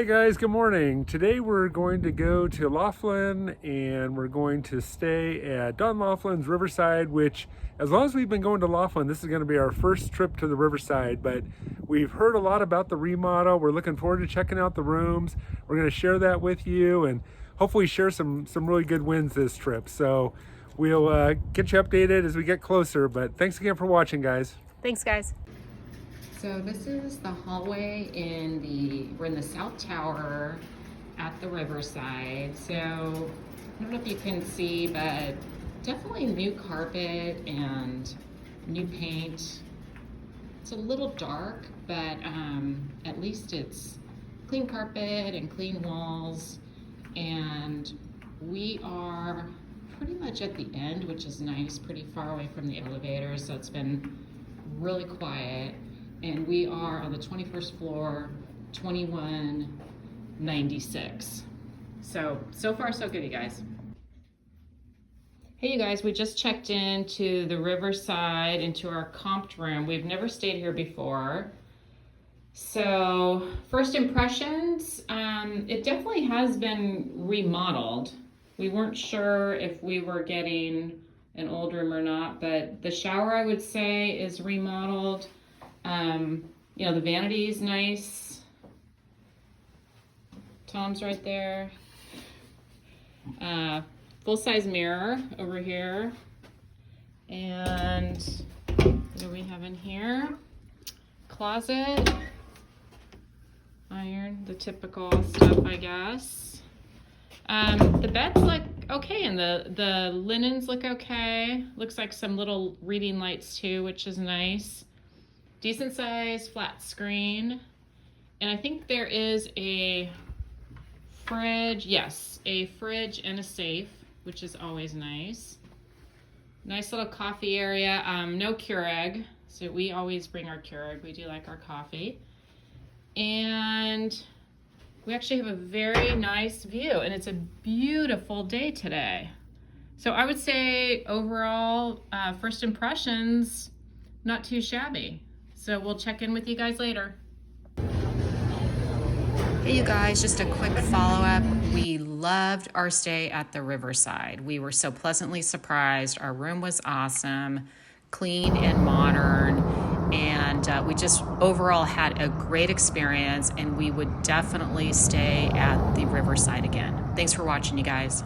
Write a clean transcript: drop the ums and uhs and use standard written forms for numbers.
Hey guys, good morning. Today we're going to go to Laughlin and we're going to stay at Don Laughlin's Riverside, which as long as we've been going to Laughlin, this is going to be our first trip to the Riverside, but we've heard a lot about the remodel. We're looking forward to checking out the rooms. We're going to share that with you and hopefully share some really good wins this trip. So we'll get you updated as we get closer, but thanks again for watching, guys. Thanks, guys. So this is the hallway we're in the South Tower at the Riverside. So I don't know if you can see, but definitely new carpet and new paint. It's a little dark, but at least it's clean carpet and clean walls. And we are pretty much at the end, which is nice, pretty far away from the elevator. So it's been really quiet. And we are on the 21st floor, 2196. So far so good, you guys. Hey you guys, we just checked into the Riverside, into our comped room. We've never stayed here before. So first impressions, it definitely has been remodeled. We weren't sure if we were getting an old room or not, but the shower I would say is remodeled. You know, the vanity is nice. Tom's right there. Full-size mirror over here. And what do we have in here? Closet. Iron, the typical stuff, I guess. The beds look okay, and the linens look okay. Looks like some little reading lights too, which is nice. Decent size flat screen. And I think there is a fridge. Yes, a fridge and a safe, which is always nice. Nice little coffee area. No Keurig, so we always bring our Keurig. We do like our coffee. And we actually have a very nice view, and it's a beautiful day today. So I would say overall, first impressions, not too shabby. So we'll check in with you guys later. Hey you guys, just a quick follow-up. We loved our stay at the Riverside. We were so pleasantly surprised. Our room was awesome, clean and modern, and we just overall had a great experience, and we would definitely stay at the Riverside again. Thanks for watching, you guys.